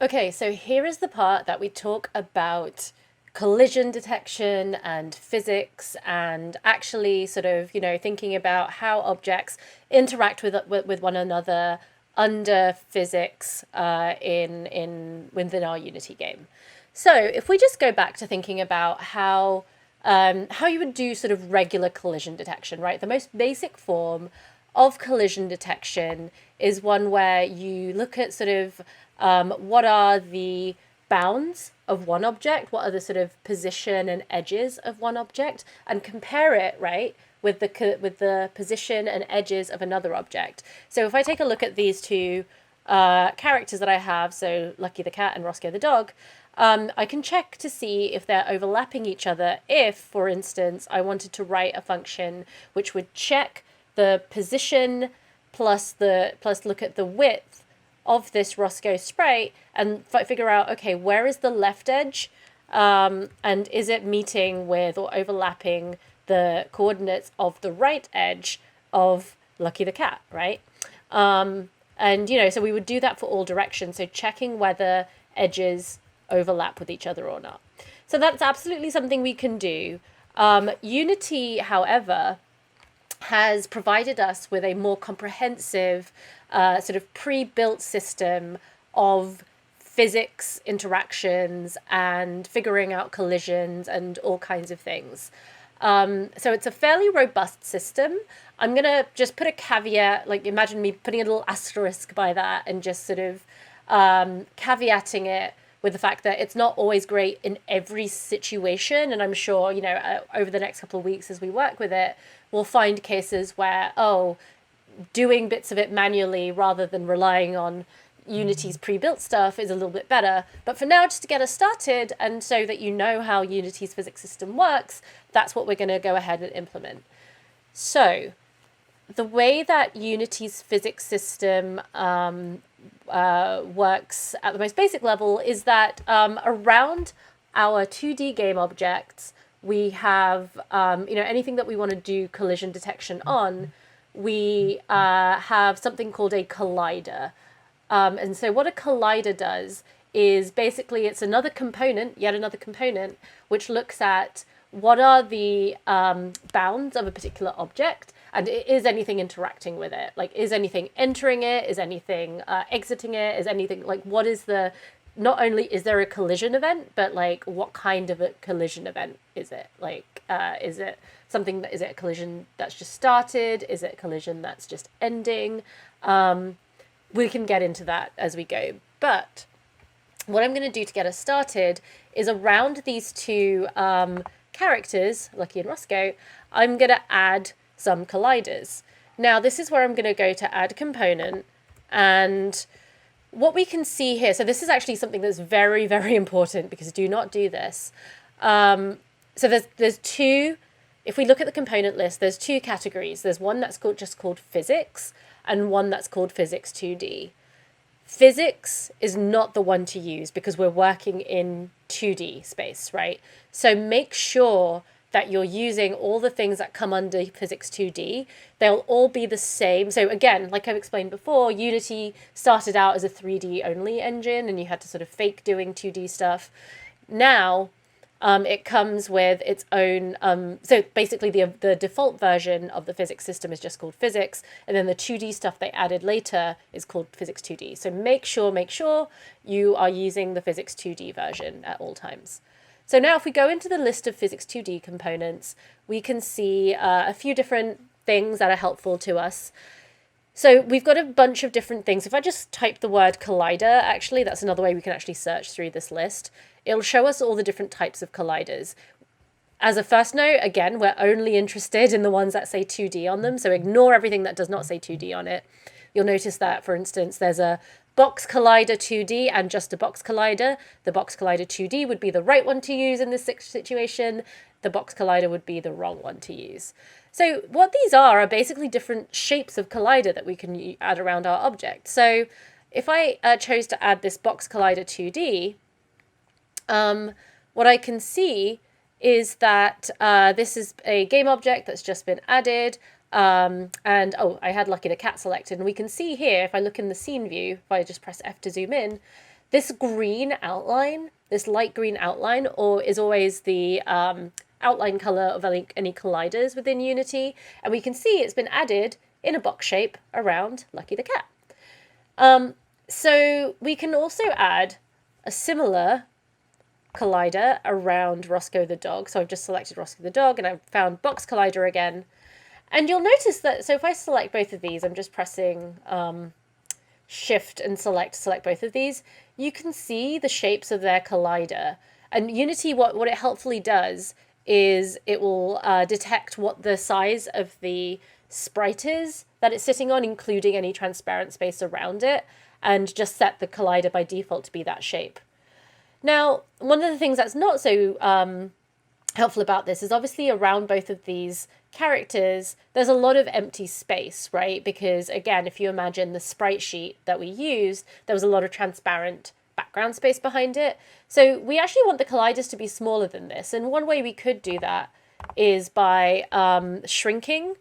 Okay, so here is the part that we talk about collision detection and physics and actually sort of, thinking about how objects interact with one another under physics in within our Unity game. So if we just go back to thinking about how you would do sort of regular collision detection, right? The most basic form of collision detection is one where you look at sort of what are the bounds of one object, what are the sort of position and edges of one object, and compare it, right, with the position and edges of another object. So if I take a look at these two characters that I have, so Lucky the cat and Roscoe the dog, I can check to see if they're overlapping each other. If, for instance, I wanted to write a function which would check the position plus look at the width of this Roscoe sprite and figure out, okay, where is the left edge, and is it meeting with or overlapping the coordinates of the right edge of Lucky the cat, right? And so we would do that for all directions, so checking whether edges overlap with each other or not. So that's absolutely something we can do. Unity, however, has provided us with a more comprehensive sort of pre-built system of physics interactions and figuring out collisions and all kinds of things. So it's a fairly robust system. I'm going to just put a caveat, like imagine me putting a little asterisk by that and just sort of caveating it with the fact that it's not always great in every situation. And I'm sure, over the next couple of weeks as we work with it, we'll find cases where, doing bits of it manually rather than relying on Unity's pre-built stuff is a little bit better. But for now, just to get us started and so that you know how Unity's physics system works, that's what we're going to go ahead and implement. So the way that Unity's physics system works at the most basic level is that around our 2D game objects, we have, anything that we want to do collision detection on, we have something called a collider. And so what a collider does is basically it's another component, yet another component, which looks at what are the bounds of a particular object, and is anything interacting with it? Like, is anything entering it? Is anything exiting it? Is anything, like, what is the, not only is there a collision event, but like, what kind of a collision event is it? Like, is it something that, is it a collision that's just started? Is it a collision that's just ending? We can get into that as we go. But what I'm going to do to get us started is around these two characters, Lucky and Roscoe, I'm going to add some colliders. Now, this is where I'm going to go to add component, and what we can see here, so this is actually something that's very, very important, because do not do this. So there's two, if we look at the component list, there's two categories. There's one that's just called physics and one that's called physics 2D. Physics is not the one to use because we're working in 2D space, right? So make sure that you're using all the things that come under physics 2D. They'll all be the same. So again, like I've explained before, Unity started out as a 3D only engine and you had to sort of fake doing 2D stuff. Now, it comes with its own, so basically the default version of the physics system is just called physics, and then the 2D stuff they added later is called physics 2D. So make sure you are using the physics 2D version at all times. So now if we go into the list of physics 2D components, we can see a few different things that are helpful to us. So we've got a bunch of different things. If I just type the word collider, actually, that's another way we can actually search through this list. It'll show us all the different types of colliders. As a first note, again, we're only interested in the ones that say 2D on them, so ignore everything that does not say 2D on it. You'll notice that, for instance, there's a box collider 2D and just a box collider. The box collider 2D would be the right one to use in this situation. The box collider would be the wrong one to use. So what these are basically different shapes of collider that we can add around our object. So if I chose to add this box collider 2D, what I can see is that this is a game object that's just been added. And I had Lucky the cat selected, and we can see here, if I look in the scene view, if I just press F to zoom in, this green outline, this light green outline, or is always the outline color of any colliders within Unity. And we can see it's been added in a box shape around Lucky the cat. So we can also add a similar collider around Roscoe the dog. So I've just selected Roscoe the dog and I've found box collider again. And you'll notice that, so if I select both of these, I'm just pressing Shift and select both of these, you can see the shapes of their collider. And Unity, what it helpfully does is it will detect what the size of the sprite is that it's sitting on, including any transparent space around it, and just set the collider by default to be that shape. Now, one of the things that's not so helpful about this is obviously around both of these characters, there's a lot of empty space, right? Because again, if you imagine the sprite sheet that we used, there was a lot of transparent background space behind it. So we actually want the colliders to be smaller than this. And one way we could do that is by shrinking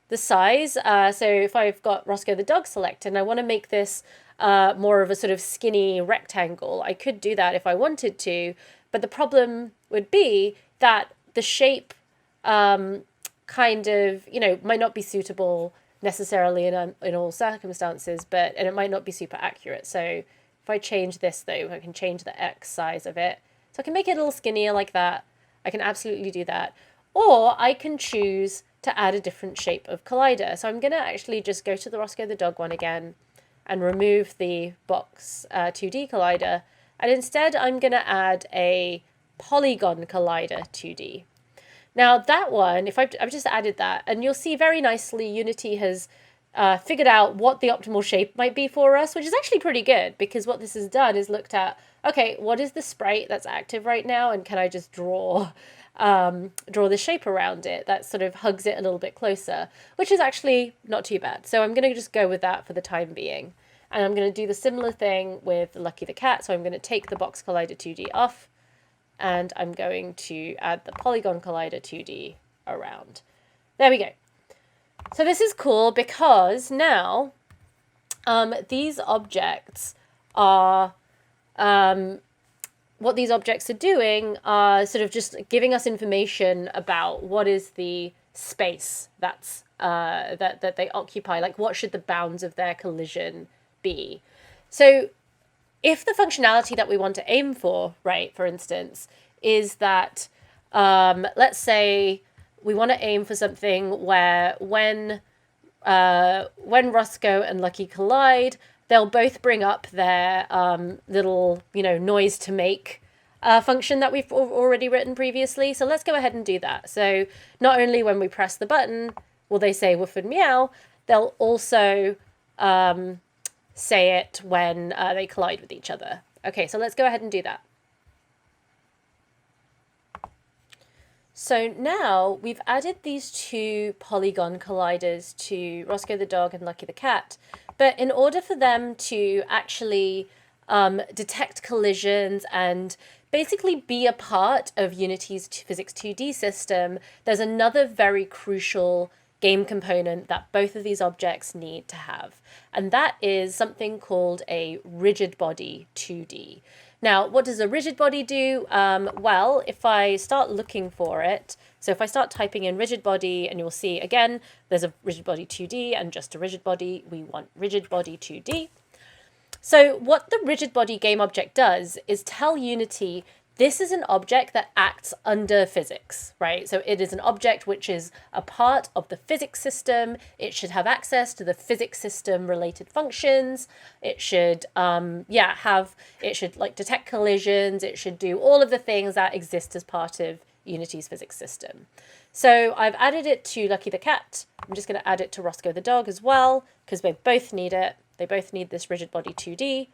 the size. So if I've got Roscoe the dog selected and I want to make this more of a sort of skinny rectangle, I could do that if I wanted to. But the problem would be that the shape kind of, might not be suitable necessarily in all circumstances, and it might not be super accurate. So if I change this though, I can change the X size of it. So I can make it a little skinnier like that. I can absolutely do that. Or I can choose to add a different shape of collider. So I'm going to actually just go to the Roscoe the dog one again and remove the box 2D collider. And instead I'm going to add a polygon collider 2D. Now that one, if I've just added that, and you'll see very nicely Unity has figured out what the optimal shape might be for us, which is actually pretty good, because what this has done is looked at, okay, what is the sprite that's active right now, and can I just draw the shape around it that sort of hugs it a little bit closer, which is actually not too bad. So I'm going to just go with that for the time being. And I'm going to do the similar thing with Lucky the cat. So I'm going to take the box collider 2D off, and I'm going to add the polygon collider 2D around. There we go. So this is cool because now these objects are, what these objects are doing are sort of just giving us information about what is the space that's that they occupy, like what should the bounds of their collision be. So if the functionality that we want to aim for, right, for instance, is that, let's say we want to aim for something where when Roscoe and Lucky collide, they'll both bring up their little, noise to make function that we've already written previously. So let's go ahead and do that. So not only when we press the button will they say woof and meow, they'll also say it when they collide with each other. Okay, so let's go ahead and do that. So now we've added these two polygon colliders to Roscoe the dog and Lucky the cat, but in order for them to actually detect collisions and basically be a part of Unity's Physics 2D system, there's another very crucial game component that both of these objects need to have, and that is something called a rigid body 2D. Now, what does a rigid body do? Well, if I start looking for it, so if I start typing in rigid body, and you'll see again, there's a rigid body 2D and just a rigid body. We want rigid body 2D. So what the rigid body game object does is tell Unity this is an object that acts under physics, right? So it is an object which is a part of the physics system. It should have access to the physics system related functions. It should, it should like detect collisions. It should do all of the things that exist as part of Unity's physics system. So I've added it to Lucky the cat. I'm just going to add it to Roscoe the dog as well, because they both need it. They both need this rigid body 2D.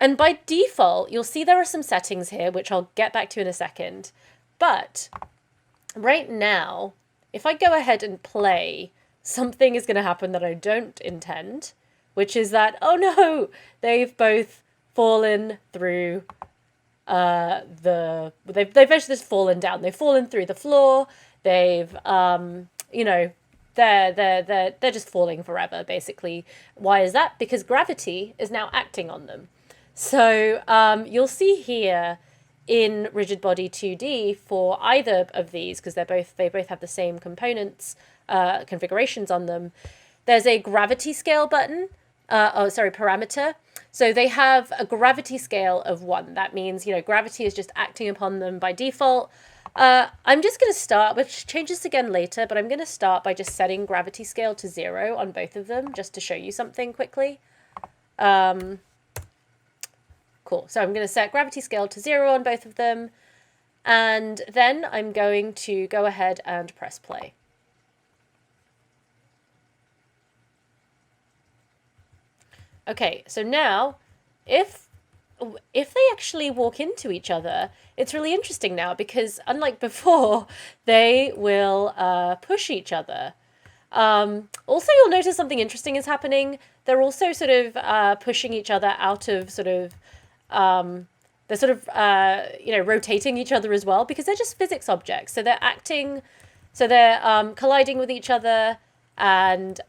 And by default, you'll see there are some settings here, which I'll get back to in a second. But right now, if I go ahead and play, something is going to happen that I don't intend, which is that, oh no, they've both fallen through they've actually just fallen down. They've fallen through the floor. They've, they're just falling forever, basically. Why is that? Because gravity is now acting on them. So you'll see here in Rigidbody2D for either of these, because they both have the same components, configurations on them, there's a gravity scale button, parameter. So they have a gravity scale of 1. That means, gravity is just acting upon them by default. I'm just going to start, which changes again later, but I'm going to start by just setting gravity scale to 0 on both of them, just to show you something quickly. Cool. So I'm going to set gravity scale to 0 on both of them. And then I'm going to go ahead and press play. Okay, so now if they actually walk into each other, it's really interesting now, because unlike before, they will push each other. Also, you'll notice something interesting is happening. They're also sort of pushing each other out of they're sort of, rotating each other as well, because they're just physics objects. So they're colliding with each other, and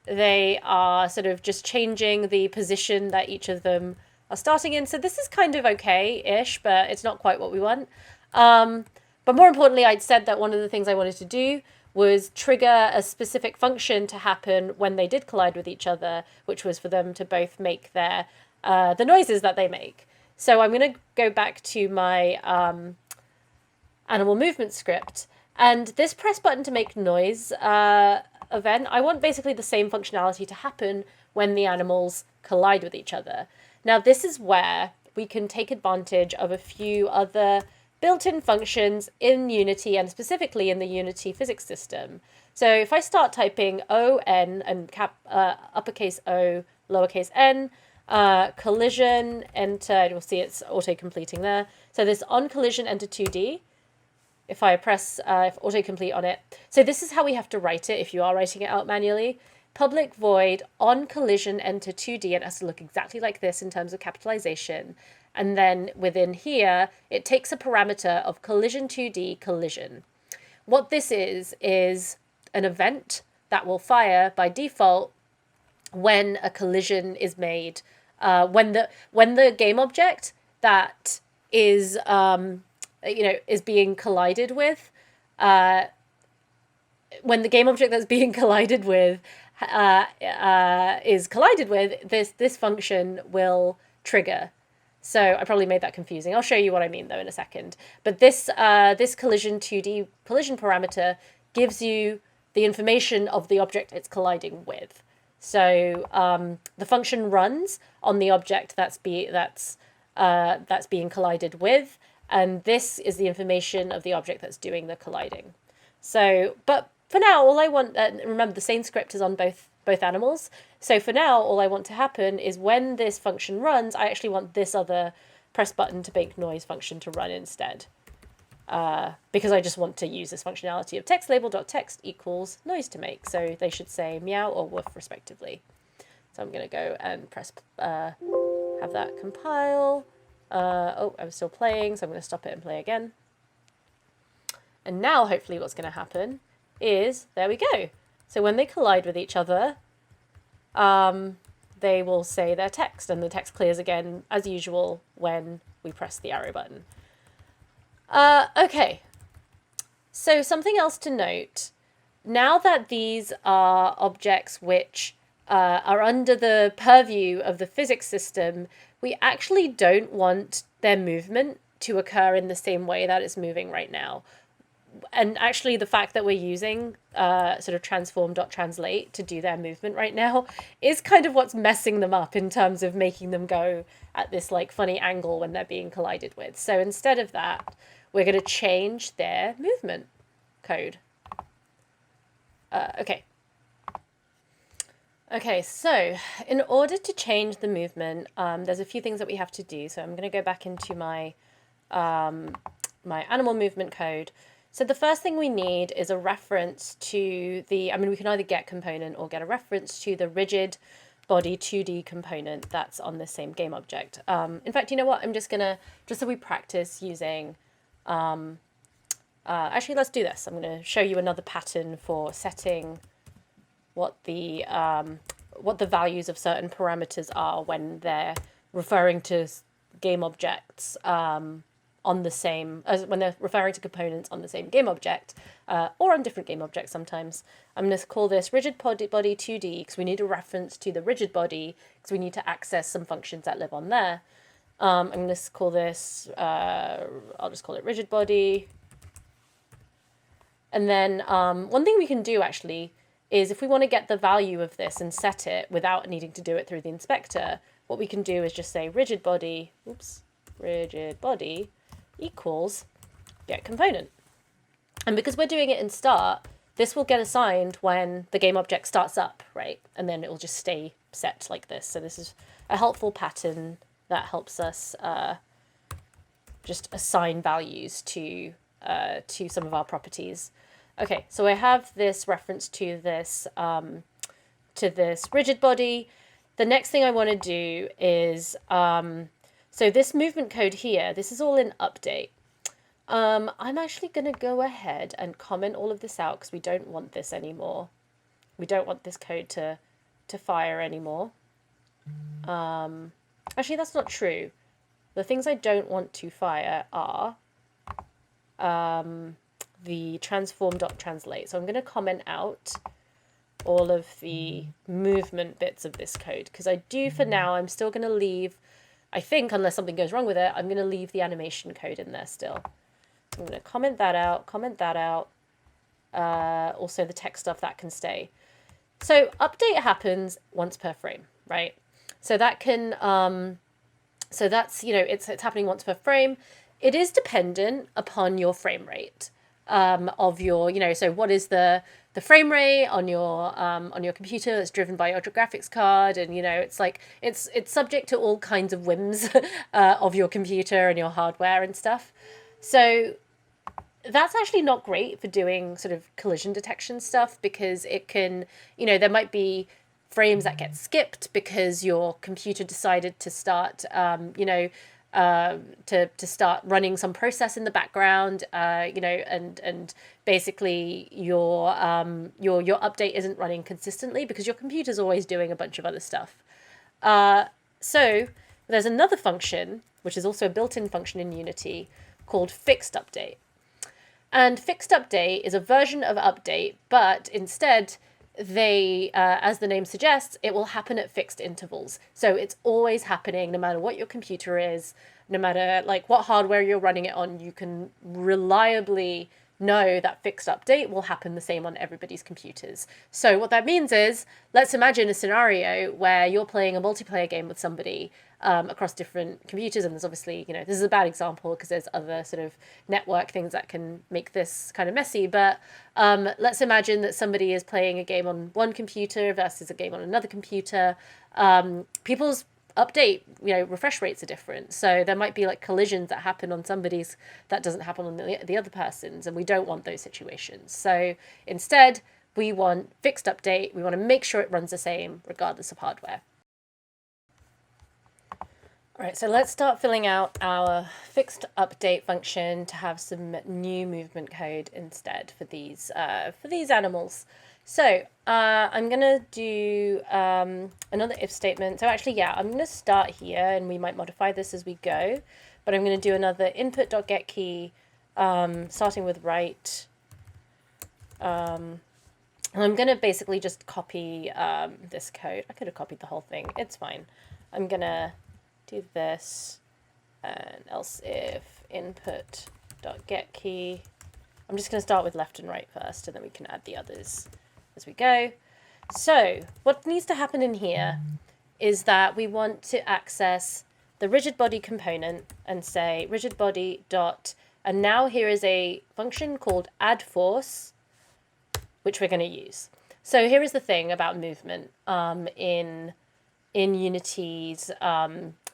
they are sort of just changing the position that each of them are starting in. So this is kind of okay-ish, but it's not quite what we want. But more importantly, I'd said that one of the things I wanted to do was trigger a specific function to happen when they did collide with each other, which was for them to both make their the noises that they make. So I'm going to go back to my animal movement script. And this press button to make noise event, I want basically the same functionality to happen when the animals collide with each other. Now, this is where we can take advantage of a few other built-in functions in Unity, and specifically in the Unity physics system. So if I start typing O-N and uppercase O, lowercase n, collision enter, you'll see it's auto-completing there. So this OnCollisionEnter2D, if I press autocomplete on it. So this is how we have to write it if you are writing it out manually. Public void OnCollisionEnter2D, and it has to look exactly like this in terms of capitalization. And then within here, it takes a parameter of collision2D collision. What this is an event that will fire by default when a collision is made. When the game object that is is being collided with, when the game object that's being collided with is collided with, this function will trigger. So I probably made that confusing. I'll show you what I mean though in a second. But this collision2D collision parameter gives you the information of the object it's colliding with. So the function runs on the object that's being collided with, and this is the information of the object that's doing the colliding. So, but for now, all I want, remember the same script is on both animals. So for now, all I want to happen is when this function runs, I actually want this other press button to make noise function to run instead. Because I just want to use this functionality of textlabel.text equals noise to make. So they should say meow or woof respectively. So I'm going to go and press, have that compile. Oh, I'm still playing, so I'm going to stop it and play again. And now hopefully what's going to happen is, there we go. So when they collide with each other, they will say their text, and the text clears again as usual when we press the arrow button. Okay, so something else to note. Now that these are objects which are under the purview of the physics system, we actually don't want their movement to occur in the same way that it's moving right now. And actually the fact that we're using sort of transform.translate to do their movement right now is kind of what's messing them up in terms of making them go at this like funny angle when they're being collided with. So instead of that, we're going to change their movement code. Okay, so in order to change the movement, there's a few things that we have to do. So I'm going to go back into my my animal movement code. So the first thing we need is a reference to the, we can either get component or get a reference to the Rigidbody2D component that's on the same game object. In fact, you know what? I'm just going to, just so we practice using, actually, let's do this. I'm going to show you another pattern for setting what the what the values of certain parameters are when they're referring to game objects on the same, as when they're referring to components on the same game object, or on different game objects sometimes. I'm going to call this Rigidbody 2D because we need a reference to the rigid body because we need to access some functions that live on there. I'm going to call this, I'll just call it Rigidbody. And then one thing we can do actually is if we want to get the value of this and set it without needing to do it through the inspector, what we can do is just say rigidbody equals get component. And because we're doing it in start, this will get assigned when the game object starts up, right? And then it will just stay set like this. So this is a helpful pattern that helps us just assign values to some of our properties. Okay, so I have this reference to this rigid body. The next thing I want to do is, so this movement code here, this is all in update. I'm actually going to go ahead and comment all of this out because we don't want this anymore. We don't want this code to fire anymore. Actually, that's not true. The things I don't want to fire are the transform.translate. So I'm going to comment out all of the movement bits of this code because I do, for now, I'm still going to leave, I think, unless something goes wrong with it, I'm going to leave the animation code in there still. So I'm going to comment that out. Also the text stuff that can stay. So update happens once per frame, right? So that can, so that's, you know, it's happening once per frame. It is dependent upon your frame rate of your, you know, so what is the frame rate on your computer that's driven by your graphics card, and you know, it's like it's subject to all kinds of whims of your computer and your hardware and stuff. So that's actually not great for doing sort of collision detection stuff because it can, you know, there might be frames that get skipped because your computer decided to start, you know, to start running some process in the background, you know, and basically your update isn't running consistently because your computer's always doing a bunch of other stuff. So there's another function, which is also a built-in function in Unity, called fixed update. And fixed update is a version of update, but instead they, as the name suggests, it will happen at fixed intervals. So it's always happening no matter what your computer is, no matter like what hardware you're running it on, you can reliably know that fixed update will happen the same on everybody's computers. So what that means is, let's imagine a scenario where you're playing a multiplayer game with somebody across different computers, and there's obviously, you know, this is a bad example because there's other sort of network things that can make this kind of messy, but let's imagine that somebody is playing a game on one computer versus a game on another computer. People's update, you know, refresh rates are different, so there might be like collisions that happen on somebody's that doesn't happen on the other person's, and we don't want those situations. So instead we want fixed update. We want to make sure it runs the same regardless of hardware. All right, so let's start filling out our fixed update function to have some new movement code instead for these animals. So I'm going to do another if statement. So actually, yeah, I'm going to start here, and we might modify this as we go. But I'm going to do another input.getKey, starting with write. And I'm going to basically just copy this code. I could have copied the whole thing. It's fine. I'm going to do this, and else if input.getKey. I'm just going to start with left and right first, and then we can add the others as we go. So what needs to happen in here is that we want to access the rigid body component and say rigid body dot, and now here is a function called AddForce, which we're going to use. So here is the thing about movement in Unity's,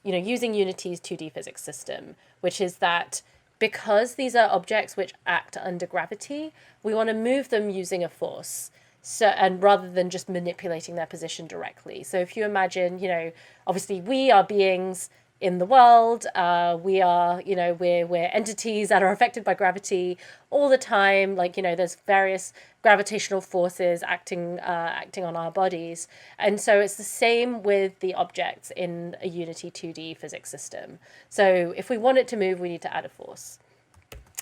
you know, using Unity's 2D physics system, which is that because these are objects which act under gravity, we want to move them using a force. So, and rather than just manipulating their position directly. So if you imagine, you know, obviously we are beings in the world. We are, we're entities that are affected by gravity all the time. Like, there's various gravitational forces acting on our bodies. And so it's the same with the objects in a Unity 2D physics system. So if we want it to move, we need to add a force.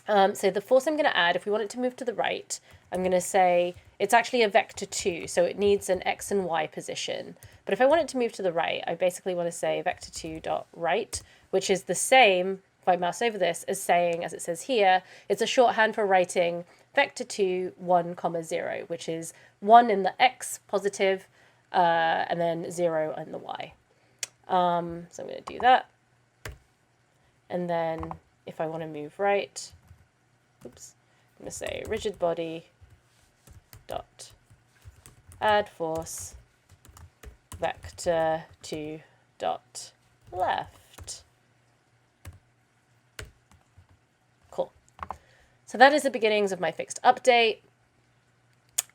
So the force I'm going to add, if we want it to move to the right, I'm going to say it's actually a vector 2, so it needs an x and y position. But if I want it to move to the right, I basically want to say vector 2 dot right, which is the same, if I mouse over this, as saying, as it says here, it's a shorthand for writing vector 2, 1, comma 0, which is 1 in the x positive, and then 0 in the y. So I'm going to do that. And then if I want to move right, oops, I'm going to say rigid body dot add force vector 2 dot left. Cool. So that is the beginnings of my fixed update.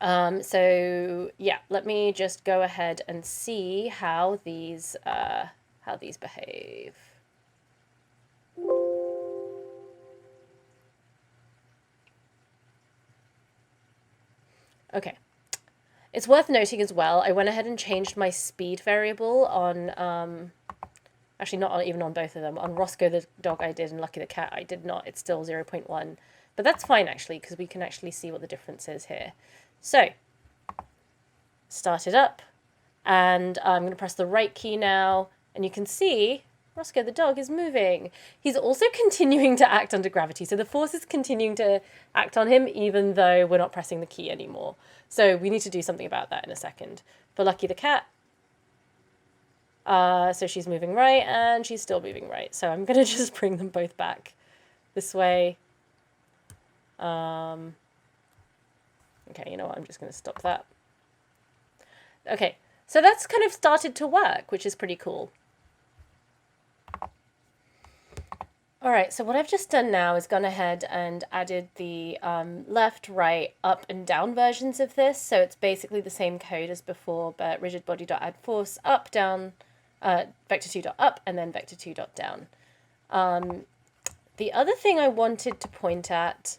So yeah, let me just go ahead and see how these behave. Okay. It's worth noting as well, I went ahead and changed my speed variable on, actually not even on both of them. On Roscoe the dog I did, and Lucky the cat I did not. It's still 0.1. But that's fine, actually, because we can actually see what the difference is here. So, start it up, and I'm going to press the right key now, and you can see Roscoe the dog is moving. He's also continuing to act under gravity, so the force is continuing to act on him even though we're not pressing the key anymore. So we need to do something about that in a second. For Lucky the cat, so she's moving right and she's still moving right. So I'm going to just bring them both back this way. Okay, you know what? I'm just going to stop that. Okay, so that's kind of started to work, which is pretty cool. All right, so what I've just done now is gone ahead and added the left, right, up, and down versions of this. So it's basically the same code as before, but rigidbody.addForce up, down, vector2.up, and then vector2.down. The other thing I wanted to point at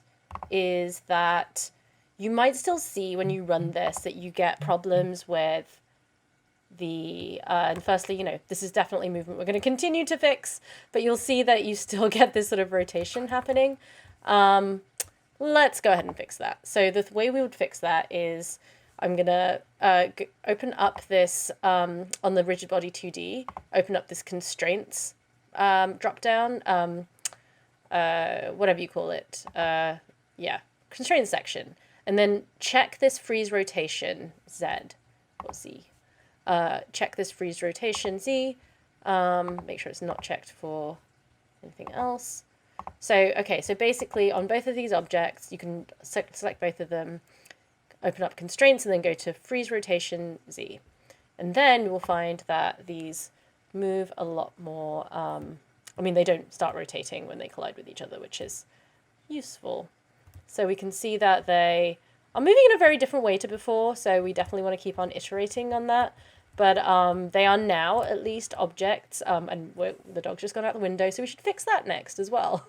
is that you might still see when you run this that you get problems with the and firstly, this is definitely movement we're going to continue to fix, but you'll see that you still get this sort of rotation happening. Let's go ahead and fix that. So the way we would fix that is I'm going to open up this on the rigid body 2D, open up this constraints drop down, whatever you call it, constraints section, and then check this freeze rotation Z or Z. Check this freeze rotation Z, make sure it's not checked for anything else. So, okay, so basically on both of these objects, you can select both of them, open up constraints, and then go to freeze rotation Z. And then we'll find that these move a lot more, they don't start rotating when they collide with each other, which is useful. So we can see that they are moving in a very different way to before, so we definitely want to keep on iterating on that. But they are now at least objects, and the dog's just gone out the window, so we should fix that next as well.